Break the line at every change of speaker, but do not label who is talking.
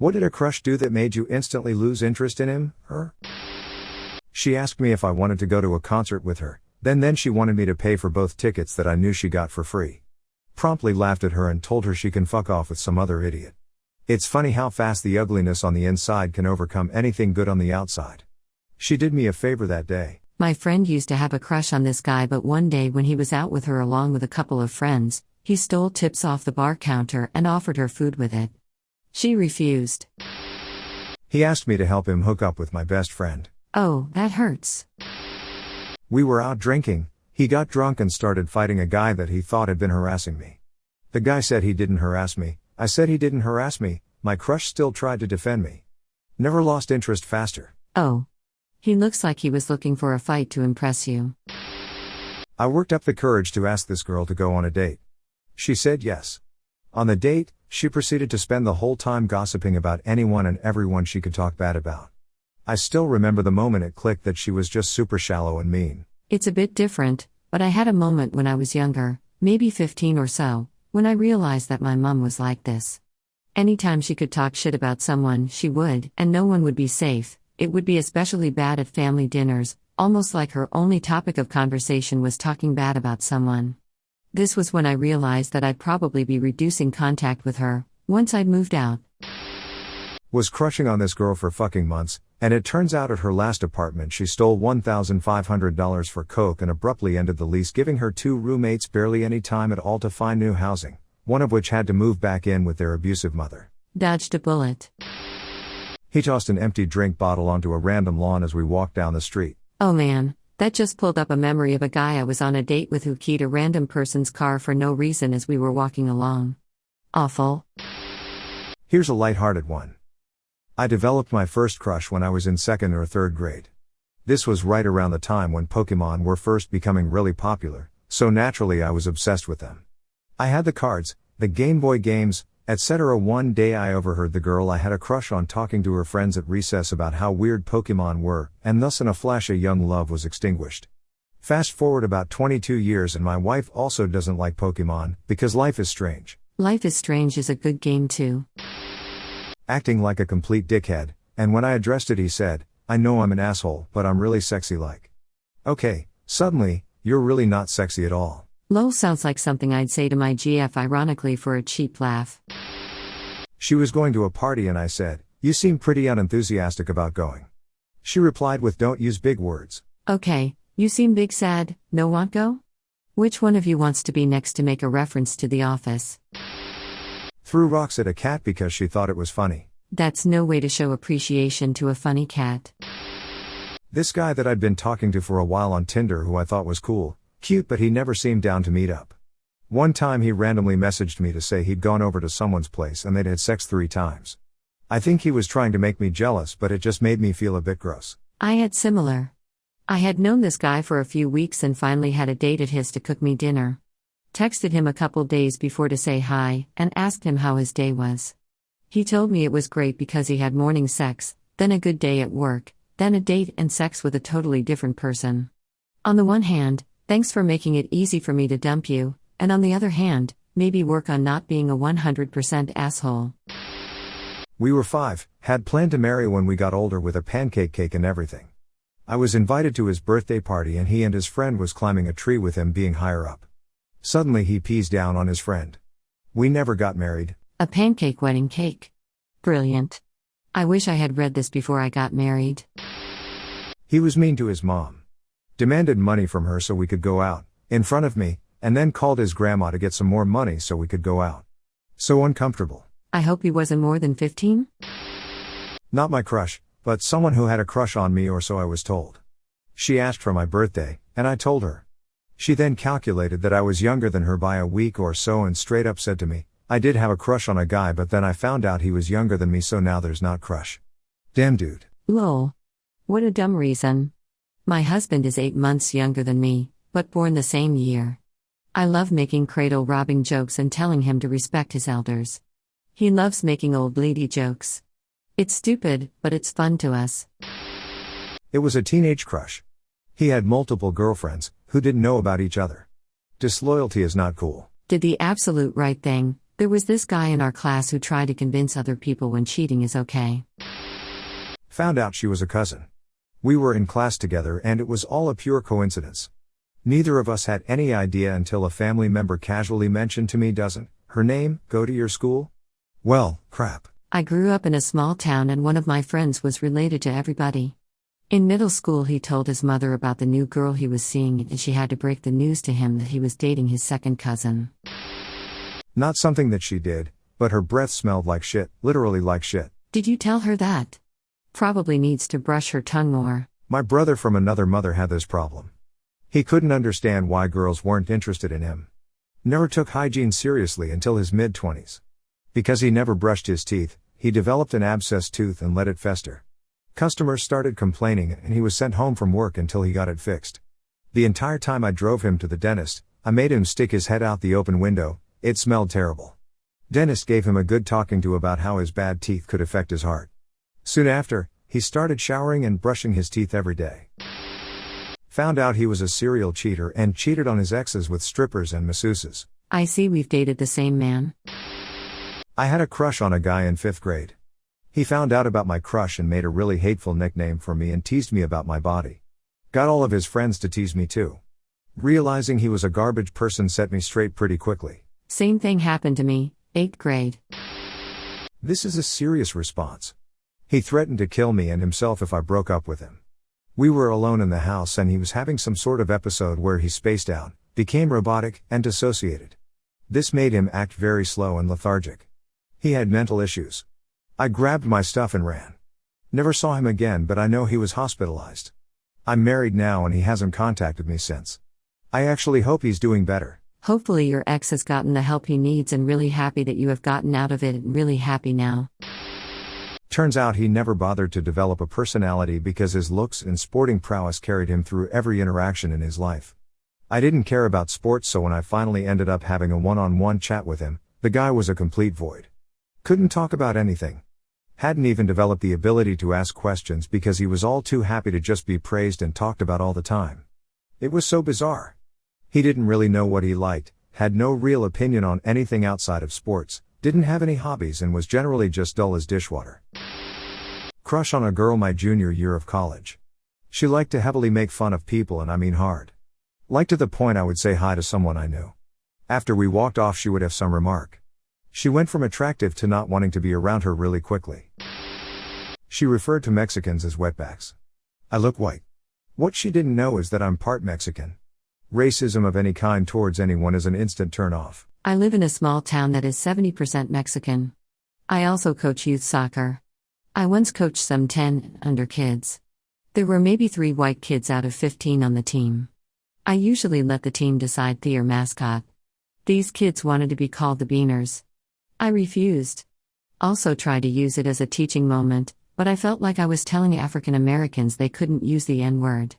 What did a crush do that made you instantly lose interest in him, her? She asked me if I wanted to go to a concert with her, then she wanted me to pay for both tickets that I knew she got for free. Promptly laughed at her and told her she can fuck off with some other idiot. It's funny how fast the ugliness on the inside can overcome anything good on the outside. She did me a favor that day.
My friend used to have a crush on this guy, but one day when he was out with her along with a couple of friends, he stole tips off the bar counter and offered her food with it. She refused.
He asked me to help him hook up with my best friend.
Oh, that hurts.
We were out drinking, he got drunk and started fighting a guy that he thought had been harassing me. The guy said he didn't harass me, I said he didn't harass me, my crush still tried to defend me. Never lost interest faster.
Oh. He looks like he was looking for a fight to impress you.
I worked up the courage to ask this girl to go on a date. She said yes. On the date, she proceeded to spend the whole time gossiping about anyone and everyone she could talk bad about. I still remember the moment it clicked that she was just super shallow and mean.
It's a bit different, but I had a moment when I was younger, maybe 15 or so, when I realized that my mom was like this. Anytime she could talk shit about someone, she would, and no one would be safe. It would be especially bad at family dinners, almost like her only topic of conversation was talking bad about someone. This was when I realized that I'd probably be reducing contact with her, once I'd moved out.
Was crushing on this girl for fucking months, and it turns out at her last apartment she stole $1,500 for coke and abruptly ended the lease, giving her 2 roommates barely any time at all to find new housing, one of which had to move back in with their abusive mother.
Dodged a bullet.
He tossed an empty drink bottle onto a random lawn as we walked down the street.
Oh man, that just pulled up a memory of a guy I was on a date with who keyed a random person's car for no reason as we were walking along. Awful.
Here's a lighthearted one. I developed my first crush when I was in 2nd or 3rd grade. This was right around the time when Pokemon were first becoming really popular, so naturally I was obsessed with them. I had the cards, the Game Boy games, etc. One day I overheard the girl I had a crush on talking to her friends at recess about how weird Pokemon were, and thus in a flash a young love was extinguished. Fast forward about 22 years and my wife also doesn't like Pokemon, because Life is Strange.
Life is Strange is a good game too.
Acting like a complete dickhead, and when I addressed it he said, I know I'm an asshole, but I'm really sexy like. Okay, suddenly, you're really not sexy at all.
Lol sounds like something I'd say to my GF ironically for a cheap laugh.
She was going to a party and I said, you seem pretty unenthusiastic about going. She replied with don't use big words.
Okay, you seem big sad, no want go? Which one of you wants to be next to make a reference to The Office?
Threw rocks at a cat because she thought it was funny.
That's no way to show appreciation to a funny cat.
This guy that I'd been talking to for a while on Tinder who I thought was cool, cute, but he never seemed down to meet up. One time he randomly messaged me to say he'd gone over to someone's place and they'd had sex 3 times. I think he was trying to make me jealous, but it just made me feel a bit gross.
I had similar. I had known this guy for a few weeks and finally had a date at his to cook me dinner. Texted him a couple days before to say hi, and asked him how his day was. He told me it was great because he had morning sex, then a good day at work, then a date and sex with a totally different person. On the one hand, thanks for making it easy for me to dump you, and on the other hand, maybe work on not being a 100% asshole.
We were 5, had planned to marry when we got older with a pancake cake and everything. I was invited to his birthday party and he and his friend was climbing a tree with him being higher up. Suddenly he pees down on his friend. We never got married.
A pancake wedding cake. Brilliant. I wish I had read this before I got married.
He was mean to his mom. Demanded money from her so we could go out, in front of me, and then called his grandma to get some more money so we could go out. So uncomfortable.
I hope he wasn't more than 15?
Not my crush, but someone who had a crush on me, or so I was told. She asked for my birthday, and I told her. She then calculated that I was younger than her by a week or so and straight up said to me, I did have a crush on a guy, but then I found out he was younger than me, so now there's not crush. Damn dude.
Lol. What a dumb reason. My husband is 8 months younger than me, but born the same year. I love making cradle robbing jokes and telling him to respect his elders. He loves making old lady jokes. It's stupid, but it's fun to us.
It was a teenage crush. He had multiple girlfriends, who didn't know about each other. Disloyalty is not cool.
Did the absolute right thing, There was this guy in our class who tried to convince other people when cheating is okay.
Found out she was a cousin. We were in class together and it was all a pure coincidence. Neither of us had any idea until a family member casually mentioned to me, "Doesn't her name go to your school?" Well, crap.
I grew up in a small town and one of my friends was related to everybody. In middle school, he told his mother about the new girl he was seeing and she had to break the news to him that he was dating his second cousin.
Not something that she did, but her breath smelled like shit, literally like shit.
Did you tell her that? Probably needs to brush her tongue more.
My brother from another mother had this problem. He couldn't understand why girls weren't interested in him. Never took hygiene seriously until his mid-20s. Because he never brushed his teeth, he developed an abscessed tooth and let it fester. Customers started complaining and he was sent home from work until he got it fixed. The entire time I drove him to the dentist, I made him stick his head out the open window. It smelled terrible. Dentist gave him a good talking to about how his bad teeth could affect his heart. Soon after, he started showering and brushing his teeth every day. Found out he was a serial cheater and cheated on his exes with strippers and masseuses.
I see we've dated the same man.
I had a crush on a guy in 5th grade. He found out about my crush and made a really hateful nickname for me and teased me about my body. Got all of his friends to tease me too. Realizing he was a garbage person set me straight pretty quickly.
Same thing happened to me, 8th grade.
This is a serious response. He threatened to kill me and himself if I broke up with him. We were alone in the house and he was having some sort of episode where he spaced out, became robotic, and dissociated. This made him act very slow and lethargic. He had mental issues. I grabbed my stuff and ran. Never saw him again, but I know he was hospitalized. I'm married now and he hasn't contacted me since. I actually hope he's doing better.
Hopefully your ex has gotten the help he needs and really happy that you have gotten out of it and really happy now.
Turns out he never bothered to develop a personality because his looks and sporting prowess carried him through every interaction in his life. I didn't care about sports, so when I finally ended up having a one-on-one chat with him, the guy was a complete void. Couldn't talk about anything. Hadn't even developed the ability to ask questions because he was all too happy to just be praised and talked about all the time. It was so bizarre. He didn't really know what he liked, had no real opinion on anything outside of sports, didn't have any hobbies and was generally just dull as dishwater. Crush on a girl my junior year of college. She liked to heavily make fun of people, and I mean hard. Like to the point I would say hi to someone I knew. After we walked off she would have some remark. She went from attractive to not wanting to be around her really quickly. She referred to Mexicans as wetbacks. I look white. What she didn't know is that I'm part Mexican. Racism of any kind towards anyone is an instant turn-off.
I live in a small town that is 70% Mexican. I also coach youth soccer. I once coached some 10 and under kids. There were maybe 3 white kids out of 15 on the team. I usually let the team decide their mascot. These kids wanted to be called the Beaners. I refused. Also tried to use it as a teaching moment, but I felt like I was telling African Americans they couldn't use the N-word.